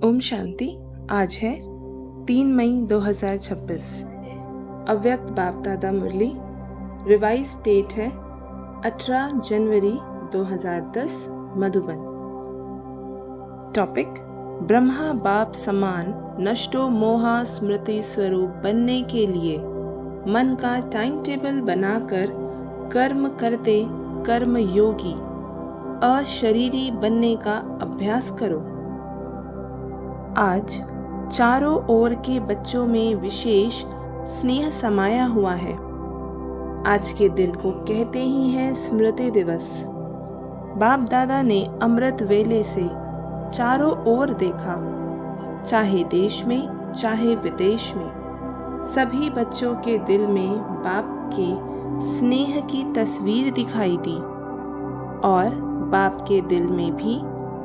ओम शांति। आज है 3 मई 2026। अव्यक्त बाप दादा मुरली। रिवाइज डेट है 18 जनवरी 2010 मधुबन। टॉपिक: ब्रह्मा बाप समान नष्टो मोहा स्मृति स्वरूप बनने के लिए मन का टाइम टेबल बनाकर कर्म करते कर्म योगी अशरीरी बनने का अभ्यास करो। आज चारों ओर के बच्चों में विशेष स्नेह समाया हुआ है। आज के दिन को कहते ही हैं स्मृति दिवस। बाप दादा ने अमृत वेले से चारों ओर देखा, चाहे देश में चाहे विदेश में, सभी बच्चों के दिल में बाप के स्नेह की तस्वीर दिखाई दी और बाप के दिल में भी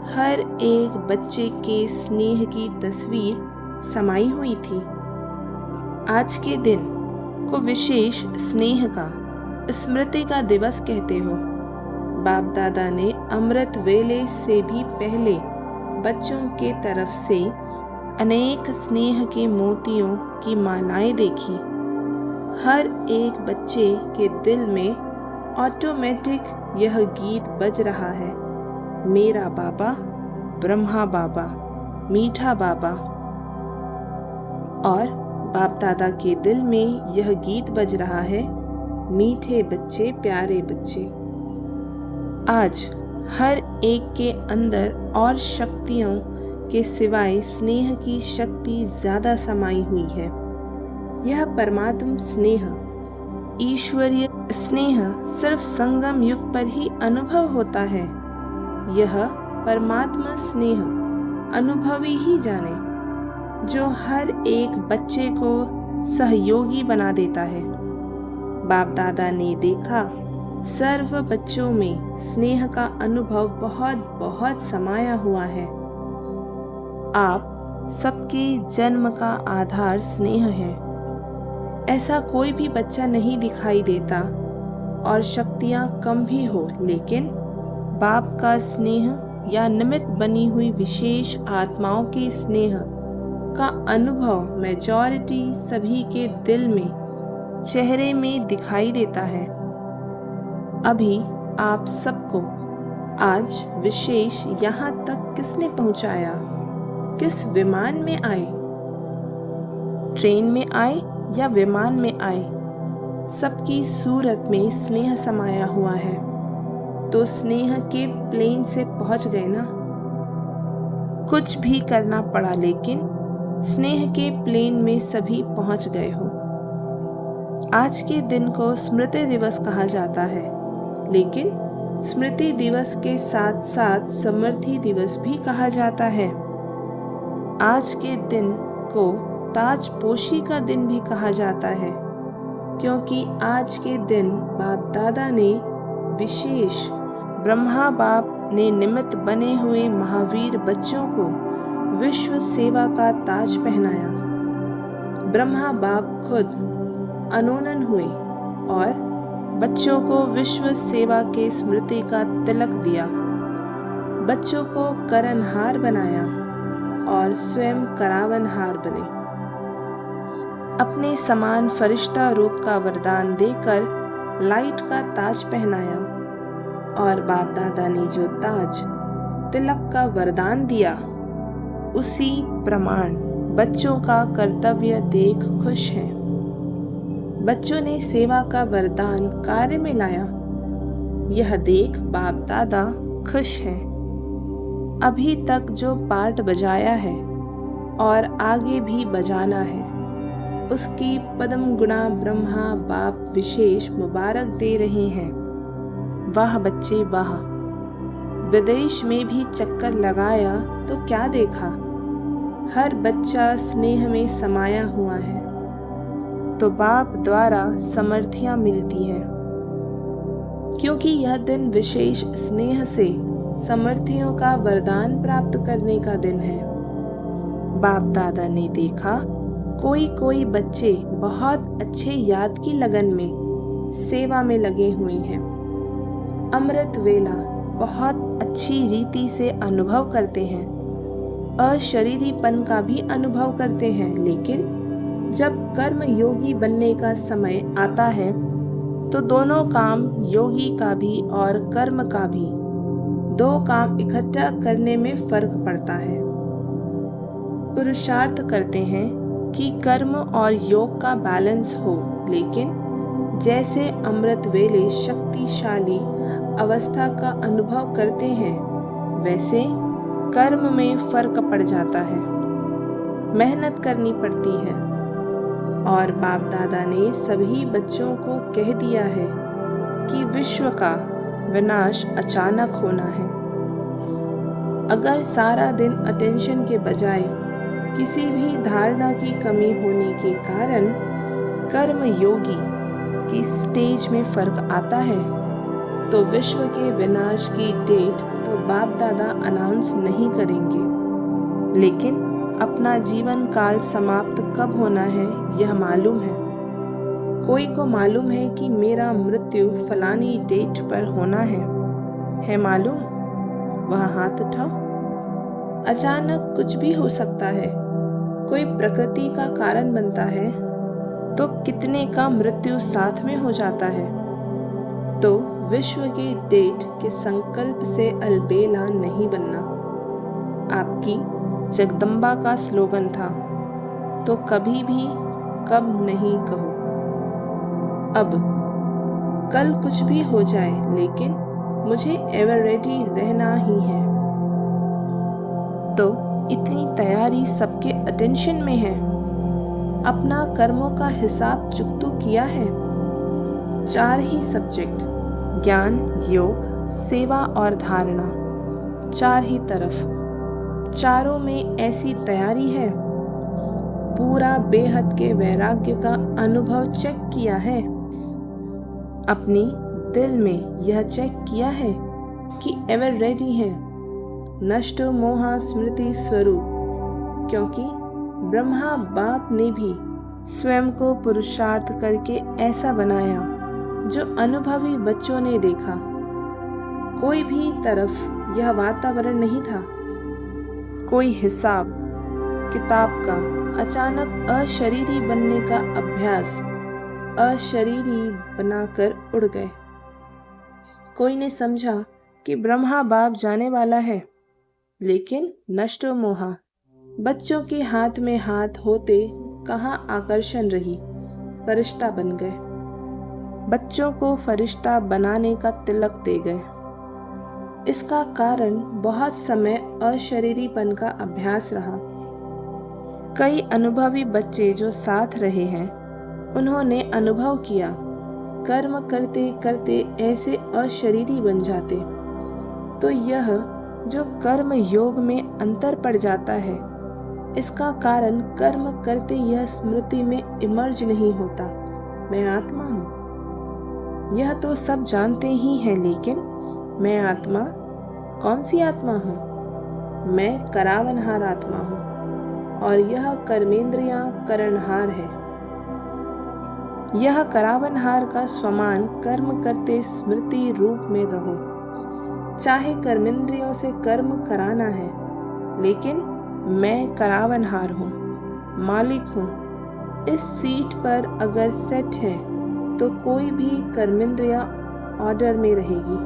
हर एक बच्चे के स्नेह की तस्वीर समाई हुई थी। आज के दिन को विशेष स्नेह का स्मृति का दिवस कहते हो। बाप दादा ने अमृत वेले से भी पहले बच्चों के तरफ से अनेक स्नेह के मोतियों की मालाएं देखी। हर एक बच्चे के दिल में ऑटोमेटिक यह गीत बज रहा है, मेरा बाबा ब्रह्मा बाबा, मीठा बाबा। और बाप दादा के दिल में यह गीत बज रहा है, मीठे बच्चे प्यारे बच्चे। आज हर एक के अंदर और शक्तियों के सिवाय स्नेह की शक्ति ज्यादा समाई हुई है। यह परमात्म स्नेह, ईश्वरीय स्नेह सिर्फ संगम युग पर ही अनुभव होता है। यह परमात्मा स्नेह अनुभवी ही जाने, जो हर एक बच्चे को सहयोगी बना देता है। बाप दादा ने देखा सर्व बच्चों में स्नेह का अनुभव बहुत बहुत समाया हुआ है। आप सबके जन्म का आधार स्नेह है। ऐसा कोई भी बच्चा नहीं दिखाई देता और शक्तियां कम भी हो, लेकिन बाप का स्नेह या निमित्त बनी हुई विशेष आत्माओं के स्नेह का अनुभव मेजॉरिटी सभी के दिल में, चेहरे में दिखाई देता है। अभी आप सबको आज विशेष यहाँ तक किसने पहुँचाया? किस विमान में आए? ट्रेन में आए या विमान में आए? सबकी सूरत में स्नेह समाया हुआ है, तो स्नेह के प्लेन से पहुंच गए ना। कुछ भी करना पड़ा, लेकिन स्नेह के प्लेन में सभी पहुंच गए हो। आज के दिन को स्मृति दिवस कहा जाता है, लेकिन स्मृति दिवस के साथ साथ समृद्धि दिवस भी कहा जाता है। आज के दिन को ताजपोशी का दिन भी कहा जाता है, क्योंकि आज के दिन बाप दादा ने विशेष ब्रह्मा बाप ने निमित्त बने हुए महावीर बच्चों को विश्व सेवा का ताज पहनाया। ब्रह्मा बाप खुद अनोनन हुए और बच्चों को विश्व सेवा के स्मृति का तिलक दिया। बच्चों को करनहार बनाया और स्वयं करावनहार बने। अपने समान फरिश्ता रूप का वरदान देकर लाइट का ताज पहनाया और बाप दादा ने जो ताज तिलक का वरदान दिया, उसी प्रमाण बच्चों का कर्तव्य देख खुश हैं। बच्चों ने सेवा का वरदान कार्य में लाया, यह देख बाप दादा खुश हैं। अभी तक जो पार्ट बजाया है और आगे भी बजाना है, उसकी पद्म गुणा ब्रह्मा बाप विशेष मुबारक दे रहे हैं। वाह बच्चे वाह। विदेश में भी चक्कर लगाया तो क्या देखा, हर बच्चा स्नेह में समाया हुआ है, तो बाप द्वारा समर्थियां मिलती है। क्योंकि यह दिन विशेष स्नेह से समर्थियों का वरदान प्राप्त करने का दिन है। बाप दादा ने देखा कोई कोई बच्चे बहुत अच्छे याद की लगन में सेवा में लगे हुए हैं। अमृत वेला बहुत अच्छी रीति से अनुभव करते हैं। अशरीरीपन का भी अनुभव करते हैं, लेकिन जब कर्म योगी बनने का समय आता है तो दोनों काम, योगी का भी और कर्म का भी, दो काम इकट्ठा करने में फर्क पड़ता है। पुरुषार्थ करते हैं कि कर्म और योग का बैलेंस हो, लेकिन जैसे अमृत वेले शक्तिशाली अवस्था का अनुभव करते हैं, वैसे कर्म में फर्क पड़ जाता है, मेहनत करनी पड़ती है। और बाप दादा ने सभी बच्चों को कह दिया है कि विश्व का विनाश अचानक होना है। अगर सारा दिन अटेंशन के बजाय किसी भी धारणा की कमी होने के कारण कर्म योगी की स्टेज में फर्क आता है, तो विश्व के विनाश की डेट तो बाप दादा अनाउंस नहीं करेंगे, लेकिन अपना जीवन काल समाप्त कब होना है यह मालूम है। कोई को मालूम है कि मेरा मृत्यु फलानी डेट पर होना है मालूम? वह हाथ उठाओ। अचानक कुछ भी हो सकता है। कोई प्रकृति का कारण बनता है तो कितने का मृत्यु साथ में हो जाता है। तो विश्व के डेट के संकल्प से अलबेला नहीं बनना आपकी जगदम्बा का स्लोगन था, तो कभी भी कब नहीं कहो। अब कल कुछ भी हो जाए, लेकिन मुझे एवर रेडी रहना ही है। तो इतनी तैयारी सबके अटेंशन में है। अपना कर्मों का हिसाब चुकतू किया है। 4 ही सब्जेक्ट, ज्ञान, योग, सेवा और धारणा, 4 ही तरफ, चारों में ऐसी तैयारी है। पूरा बेहद के वैराग्य का अनुभव चेक किया है। अपनी दिल में यह चेक किया है कि एवर रेडी है। नष्ट मोहा स्मृति स्वरूप, क्योंकि ब्रह्मा बाप ने भी स्वयं को पुरुषार्थ करके ऐसा बनाया जो अनुभवी बच्चों ने देखा। कोई भी तरफ यह वातावरण नहीं था। कोई हिसाब किताब का अचानक अशरीरी बनने का अभ्यास अशरीरी बनाकर उड़ गए। कोई ने समझा कि ब्रह्मा बाप जाने वाला है, लेकिन नष्टो मोहा बच्चों के हाथ में हाथ होते कहाँ आकर्षण रही, फरिश्ता बन गए। बच्चों को फरिश्ता बनाने का तिलक दे गए। इसका कारण बहुत समय अशरीरीपन का अभ्यास रहा। कई अनुभवी बच्चे जो साथ रहे हैं, उन्होंने अनुभव किया कर्म करते करते ऐसे अशरीरी बन जाते। तो यह जो कर्म योग में अंतर पड़ जाता है, इसका कारण कर्म करते यह स्मृति में इमर्ज नहीं होता, मैं आत्मा हूँ। यह तो सब जानते ही हैं, लेकिन मैं आत्मा, कौन सी आत्मा हूँ? मैं करावनहार आत्मा हूँ और यह कर्मेंद्रियां करणहार है। यह करावनहार का स्वमान कर्म करते स्मृति रूप में रहो। चाहे कर्मेंद्रियों से कर्म कराना है, लेकिन मैं करावनहार हूँ, मालिक हूँ। इस सीट पर अगर सेट है तो कोई भी कर्मेंद्रियां ऑर्डर में रहेगी।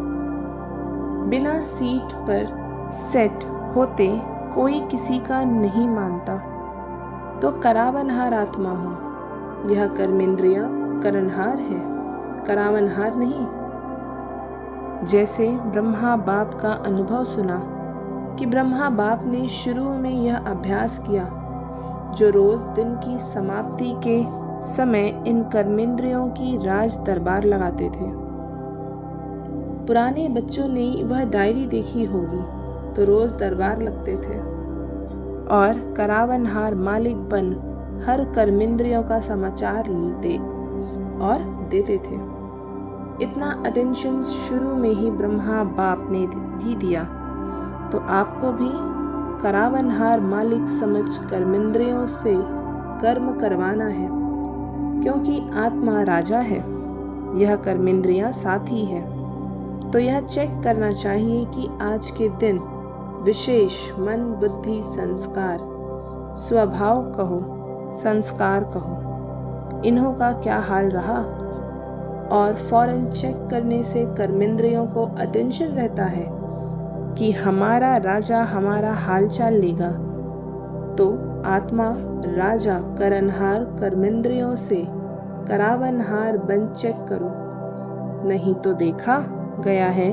बिना सीट पर सेट होते कोई किसी का नहीं मानता। तो करावनहार आत्मा हूँ। यह कर्मेंद्रियां करणहार है, करावनहार नहीं। जैसे ब्रह्मा बाप का अनुभव सुना कि ब्रह्मा बाप ने शुरू में यह अभ्यास किया, जो रोज दिन की समाप्ति के समय इन कर्मेंद्रियों की राज दरबार लगाते थे। पुराने बच्चों ने वह डायरी देखी होगी, तो रोज दरबार लगते थे और करावनहार मालिक बन हर कर्मेंद्रियों का समाचार लेते और देते थे। इतना अटेंशन शुरू में ही ब्रह्मा बाप ने भी दिया, तो आपको भी करावनहार मालिक समझ कर्मेंद्रियों से कर्म करवाना है, क्योंकि आत्मा राजा है, यह कर्मेंद्रियां साथी है। तो यह चेक करना चाहिए कि आज के दिन विशेष मन बुद्धि संस्कार, स्वभाव कहो संस्कार कहो, इन्हों का क्या हाल रहा। और फौरन चेक करने से कर्मेंद्रियों को अटेंशन रहता है कि हमारा राजा हमारा हालचाल लेगा, तो आत्मा राजा करनहार कर्मेंद्रियों से करावनहार बन चेक करो। नहीं तो देखा गया है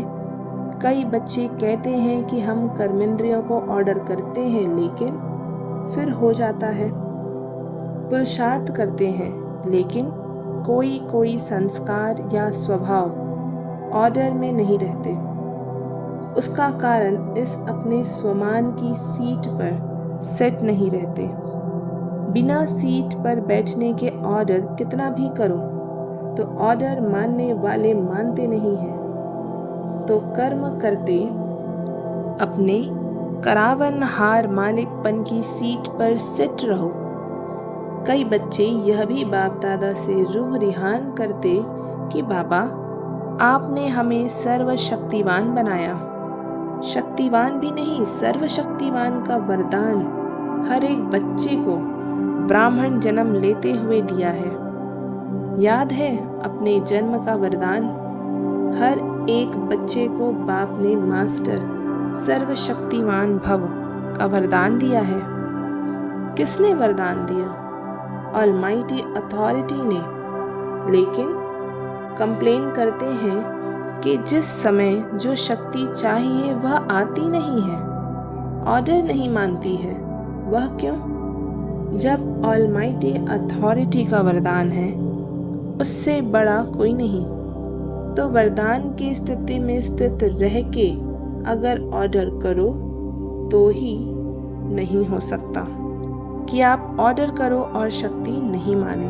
कई बच्चे कहते हैं कि हम कर्मेंद्रियों को ऑर्डर करते हैं, लेकिन फिर हो जाता है। पुरुषार्थ करते हैं लेकिन कोई कोई संस्कार या स्वभाव ऑर्डर में नहीं रहते। उसका कारण इस अपने स्वमान की सीट पर सेट नहीं रहते। बिना सीट पर बैठने के ऑर्डर कितना भी करो तो ऑर्डर मानने वाले मानते नहीं हैं। तो कर्म करते अपने करावनहार मालिकपन की सीट पर सेट रहो। कई बच्चे यह भी बाप दादा से रूह रिहान करते कि बाबा आपने हमें सर्वशक्तिवान बनाया। शक्तिवान भी नहीं, सर्वशक्तिवान का वरदान हर एक बच्चे को ब्राह्मण जन्म लेते हुए दिया है। याद है अपने जन्म का वरदान? हर एक बच्चे को बाप ने मास्टर सर्वशक्तिवान भव का वरदान दिया है। किसने वरदान दिया? ऑलमाइटी अथॉरिटी ने। लेकिन कंप्लेन करते हैं कि जिस समय जो शक्ति चाहिए वह आती नहीं है, ऑर्डर नहीं मानती है। वह क्यों? जब ऑलमाइटी अथॉरिटी का वरदान है उससे बड़ा कोई नहीं, तो वरदान की स्थिति में स्थित रह के अगर ऑर्डर करो तो ही नहीं हो सकता कि आप ऑर्डर करो और शक्ति नहीं माने।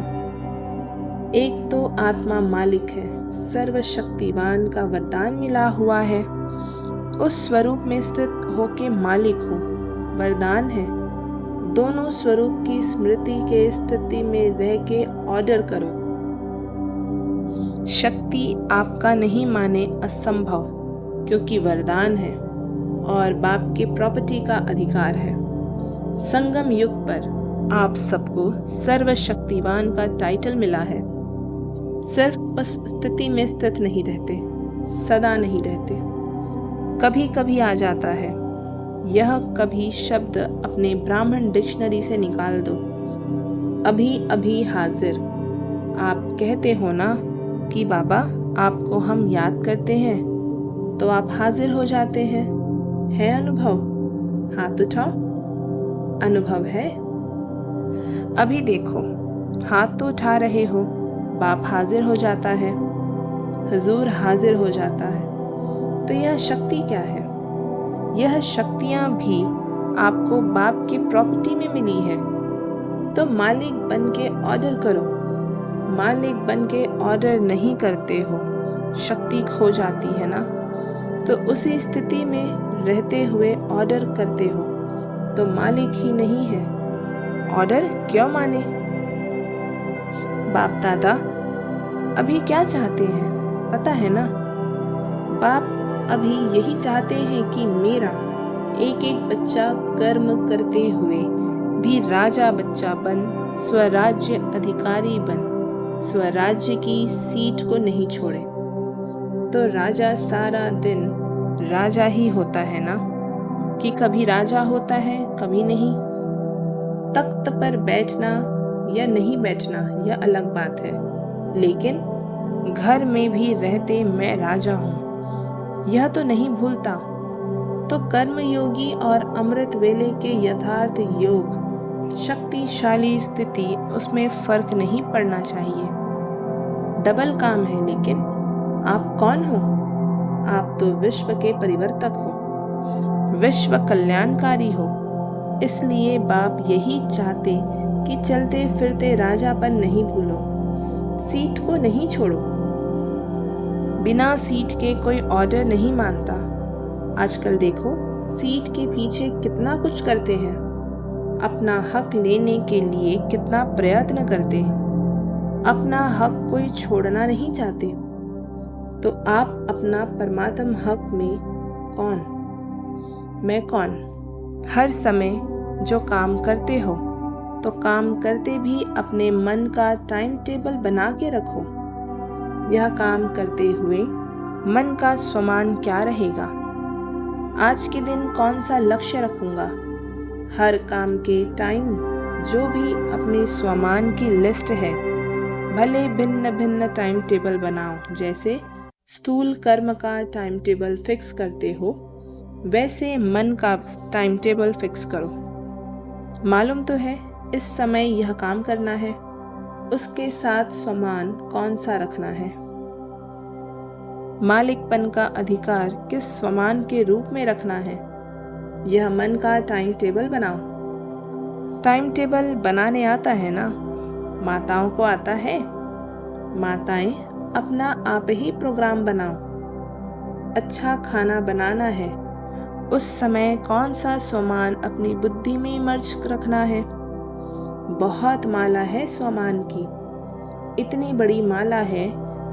एक तो आत्मा मालिक है, सर्वशक्तिवान का वरदान मिला हुआ है, उस स्वरूप में स्थित होके मालिक हो, वरदान है। दोनों स्वरूप की स्मृति के स्थिति में रह के ऑर्डर करो। शक्ति आपका नहीं माने असंभव, क्योंकि वरदान है और बाप के प्रॉपर्टी का अधिकार है। संगम युग पर आप सबको सर्वशक्तिवान का टाइटल मिला है। सिर्फ उस स्थिति में स्थित नहीं रहते, सदा नहीं रहते, कभी कभी आ जाता है। यह कभी शब्द अपने ब्राह्मण डिक्शनरी से निकाल दो। अभी अभी हाजिर। आप कहते हो ना कि बाबा आपको हम याद करते हैं, तो आप हाजिर हो जाते हैं। है अनुभव? हाथ उठाओ। अनुभव है? अभी देखो, हाथ तो उठा रहे हो, बाप हाजिर हो जाता है, हुजूर हाजिर हो जाता है। तो यह शक्ति क्या है? यह शक्तियाँ भी आपको बाप की प्रॉपर्टी में मिली है। तो मालिक बन के ऑर्डर करो। मालिक बन के ऑर्डर नहीं करते हो, शक्ति खो जाती है ना। तो उसी स्थिति में रहते हुए ऑर्डर करते हो तो मालिक ही नहीं है। ऑर्डर क्यों माने? बाप दादा अभी क्या चाहते हैं पता है ना? बाप अभी यही चाहते हैं कि मेरा एक एक बच्चा कर्म करते हुए भी राजा बच्चा बन, स्वराज्य अधिकारी बन, स्वराज्य की सीट को नहीं छोड़े। तो राजा सारा दिन राजा ही होता है ना, कि कभी राजा होता है कभी नहीं। तख्त पर बैठना या नहीं बैठना यह अलग बात है, लेकिन घर में भी रहते मैं राजा हूँ यह तो नहीं भूलता। तो कर्म योगी और अमृत वेले के यथार्थ योग शक्तिशाली स्थिति, उसमें फर्क नहीं पड़ना चाहिए। डबल काम है। लेकिन आप कौन हो? आप तो विश्व के परिवर्तक हो, विश्व कल्याणकारी हो। इसलिए बाप यही चाहते कि चलते फिरते राजापन नहीं भूलो, सीट को नहीं छोड़ो। बिना सीट के कोई ऑर्डर नहीं मानता। आजकल देखो सीट के पीछे कितना कुछ करते हैं, अपना हक लेने के लिए कितना प्रयत्न करते हैं, अपना हक कोई छोड़ना नहीं चाहते। तो आप अपना परमात्म हक में कौन? मैं कौन। हर समय जो काम करते हो तो काम करते भी अपने मन का टाइम टेबल बना के रखो। यह काम करते हुए मन का स्वमान क्या रहेगा, आज के दिन कौन सा लक्ष्य रखूंगा। हर काम के टाइम जो भी अपने स्वमान की लिस्ट है, भले भिन्न भिन्न टाइम टेबल बनाओ। जैसे स्थूल कर्म का टाइम टेबल फिक्स करते हो, वैसे मन का टाइम टेबल फिक्स करो। मालूम तो है इस समय यह काम करना है, उसके साथ स्वमान कौन सा रखना है। मालिकपन का अधिकार किस स्वमान के रूप में रखना है, यह मन का टाइम टेबल बनाओ। टाइम टेबल बनाने आता है ना, माताओं को आता है। माताएं अपना आप ही प्रोग्राम बनाओ। अच्छा खाना बनाना है, उस समय कौन सा स्वमान अपनी बुद्धि में मर्ज रखना है। बहुत माला है स्वमान की, इतनी बड़ी माला है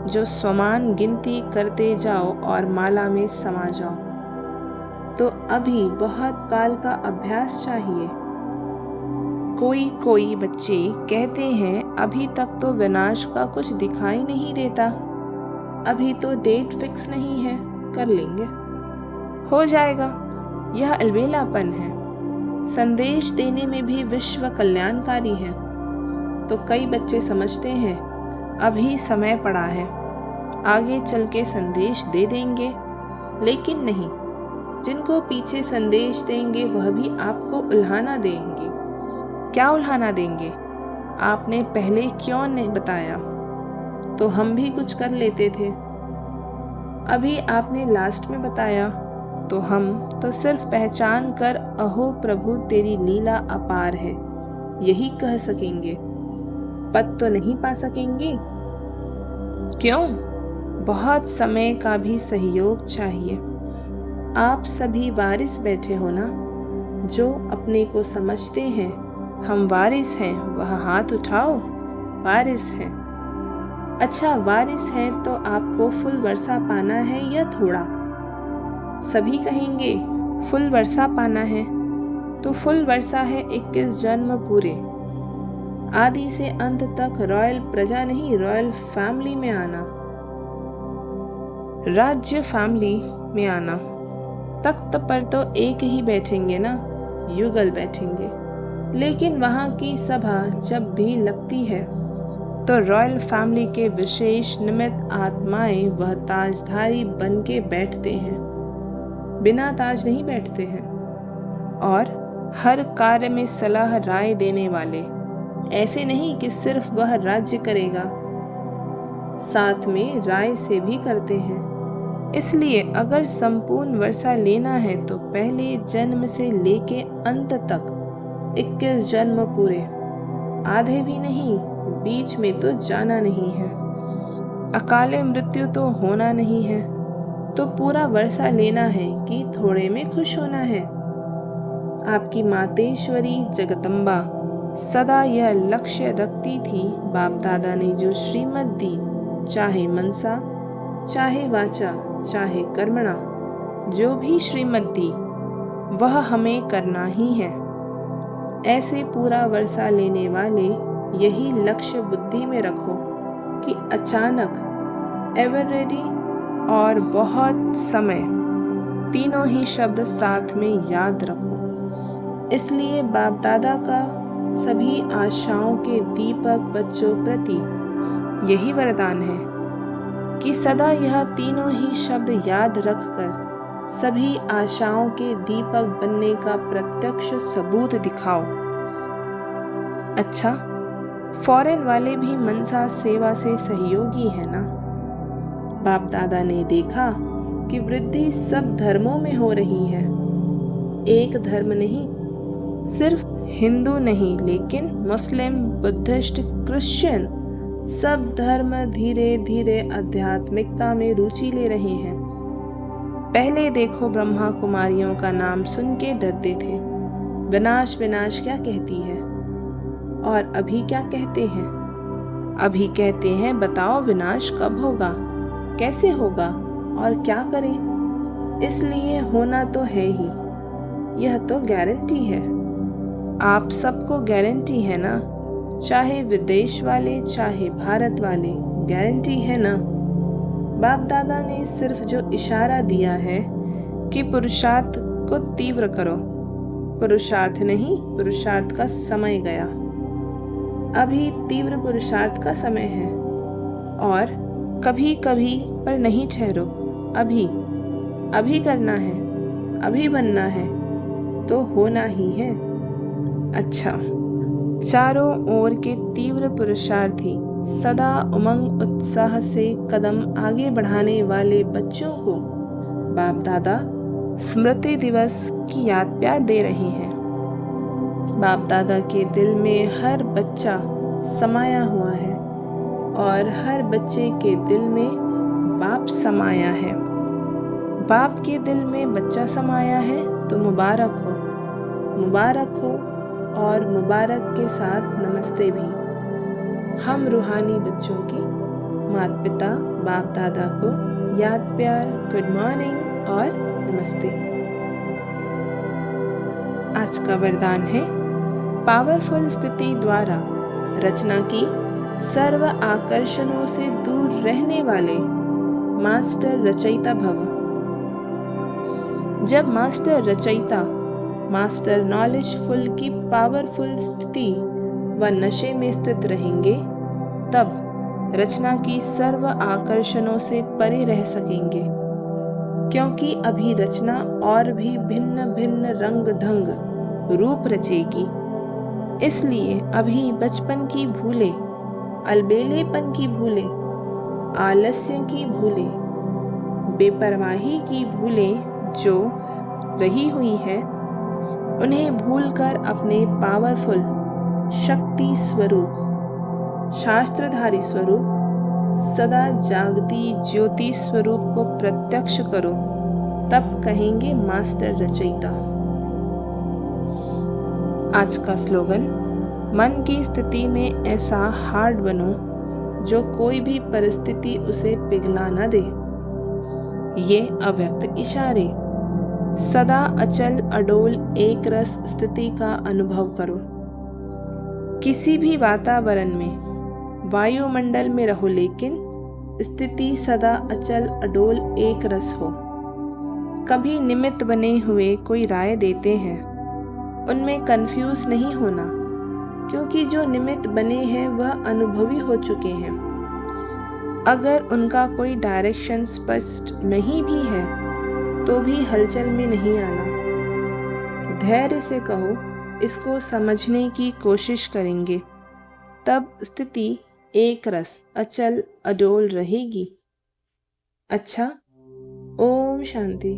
जो स्वमान गिनती करते जाओ और माला में समा जाओ। तो अभी बहुत काल का अभ्यास चाहिए। कोई बच्चे कहते हैं अभी तक तो विनाश का कुछ दिखाई नहीं देता, अभी तो डेट फिक्स नहीं है, कर लेंगे, हो जाएगा। यह अलबेलापन है। संदेश देने में भी विश्व कल्याणकारी है। तो कई बच्चे समझते हैं अभी समय पड़ा है, आगे चल के संदेश दे देंगे, लेकिन नहीं। जिनको पीछे संदेश देंगे वह भी आपको उल्हाना देंगे। क्या उल्हाना देंगे, आपने पहले क्यों नहीं बताया, तो हम भी कुछ कर लेते थे। अभी आपने लास्ट में बताया तो हम तो सिर्फ पहचान कर अहो प्रभु तेरी लीला अपार है यही कह सकेंगे, पद तो नहीं पा सकेंगे। क्यों? बहुत समय का भी सहयोग चाहिए। आप सभी वारिस बैठे हो ना, जो अपने को समझते हैं हम वारिस हैं, वह हाथ उठाओ। वारिस हैं। अच्छा, वारिस है तो आपको फुल वर्षा पाना है या थोड़ा? सभी कहेंगे फुल वर्षा पाना है, तो फुल वर्षा है 21 जन्म पूरे, आदि से अंत तक रॉयल प्रजा नहीं, रॉयल फैमिली में आना, राज्य फैमिली में आना। तख्त पर तो एक ही बैठेंगे ना, युगल बैठेंगे, लेकिन वहाँ की सभा जब भी लगती है तो रॉयल फैमिली के विशेष निमित्त आत्माएं वह ताजधारी बन के बैठते हैं, बिना ताज नहीं बैठते हैं। और हर कार्य में सलाह राय देने वाले, ऐसे नहीं कि सिर्फ वह राज्य करेगा, साथ में राय से भी करते हैं। इसलिए अगर संपूर्ण वर्षा लेना है तो पहले जन्म से लेके अंत तक 21 जन्म पूरे, आधे भी नहीं, बीच में तो जाना नहीं है, अकाले मृत्यु तो होना नहीं है। तो पूरा वर्षा लेना है कि थोड़े में खुश होना है। आपकी मातेश्वरी जगदम्बा सदा यह लक्ष्य रखती थी। बाप दादा ने जो श्रीमत दी, चाहे मनसा, चाहे वाचा, चाहे कर्मणा, जो भी श्रीमत दी वह हमें करना ही है। ऐसे पूरा वर्षा लेने वाले यही लक्ष्य बुद्धि में रखो कि अचानक, एवर रेडी और बहुत समय, तीनों ही शब्द साथ में याद रखो। इसलिए बाप दादा का सभी आशाओं के दीपक बच्चों प्रति यही वरदान है कि सदा यह तीनों ही शब्द याद रखकर सभी आशाओं के दीपक बनने का प्रत्यक्ष सबूत दिखाओ। अच्छा, फॉरेन वाले भी मनसा सेवा से सहयोगी है ना। बाप दादा ने देखा कि वृद्धि सब धर्मों में हो रही है, एक धर्म नहीं, सिर्फ हिंदू नहीं, लेकिन मुस्लिम, बुद्धिस्ट, क्रिश्चियन, सब धर्म धीरे धीरे आध्यात्मिकता में रुचि ले रहे हैं। पहले देखो, ब्रह्मा कुमारियों का नाम सुन के डरते थे, विनाश विनाश क्या कहती है, और अभी क्या कहते हैं? अभी कहते हैं बताओ विनाश कब होगा, कैसे होगा और क्या करें। इसलिए होना तो है ही, यह तो गारंटी है। आप सबको गारंटी है ना, चाहे विदेश वाले चाहे भारत वाले, गारंटी है ना। बाप दादा ने सिर्फ जो इशारा दिया है कि पुरुषार्थ को तीव्र करो, पुरुषार्थ नहीं, पुरुषार्थ का समय गया। अभी तीव्र पुरुषार्थ का समय है और कभी कभी पर नहीं ठहरो। अभी करना है, अभी बनना है तो होना ही है। अच्छा, चारों ओर के तीव्र पुरुषार्थी सदा उमंग उत्साह से कदम आगे बढ़ाने वाले बच्चों को बाप दादा स्मृति दिवस की याद प्यार दे रहे हैं। बाप दादा के दिल में हर बच्चा समाया हुआ है और हर बच्चे के दिल में बाप समाया है। बाप के दिल में बच्चा समाया है तो मुबारक हो और मुबारक के साथ नमस्ते भी। हम रूहानी बच्चों की माता पिता बाप दादा को याद प्यार, गुड मॉर्निंग और नमस्ते। आज का वरदान है, पावरफुल स्थिति द्वारा रचना की सर्व आकर्षणों से दूर रहने वाले मास्टर रचयिता भव। जब मास्टर रचयिता, मास्टर नॉलेजफुल की पावरफुल स्थिति व नशे में स्थित रहेंगे, तब रचना की सर्व आकर्षणों से परे रह सकेंगे, क्योंकि अभी रचना और भी भिन्न भिन्न रंग ढंग रूप रचेगी। इसलिए अभी बचपन की भूले, अलबेलेपन की भूले, आलस्य की भूले, बेपरवाही की भूले जो रही हुई है, उन्हें भूलकर अपने पावरफुल शक्ति स्वरूप, शास्त्रधारी स्वरूप, सदा जागती ज्योति स्वरूप को प्रत्यक्ष करो, तब कहेंगे मास्टर रचयिता। आज का स्लोगन, मन की स्थिति में ऐसा हार्ड बनो जो कोई भी परिस्थिति उसे पिघला न दे। ये अव्यक्त इशारे, सदा अचल अडोल एक रस स्थिति का अनुभव करो। किसी भी वातावरण में, वायुमंडल में रहो, लेकिन स्थिति सदा अचल अडोल एक रस हो। कभी निमित्त बने हुए कोई राय देते हैं, उनमें कंफ्यूज नहीं होना, क्योंकि जो निमित्त बने हैं वह अनुभवी हो चुके हैं। अगर उनका कोई डायरेक्शन स्पष्ट नहीं भी है तो भी हलचल में नहीं आना। धैर्य से कहो, इसको समझने की कोशिश करेंगे, तब स्थिति एक रस अचल अडोल रहेगी। अच्छा, ओम शांति।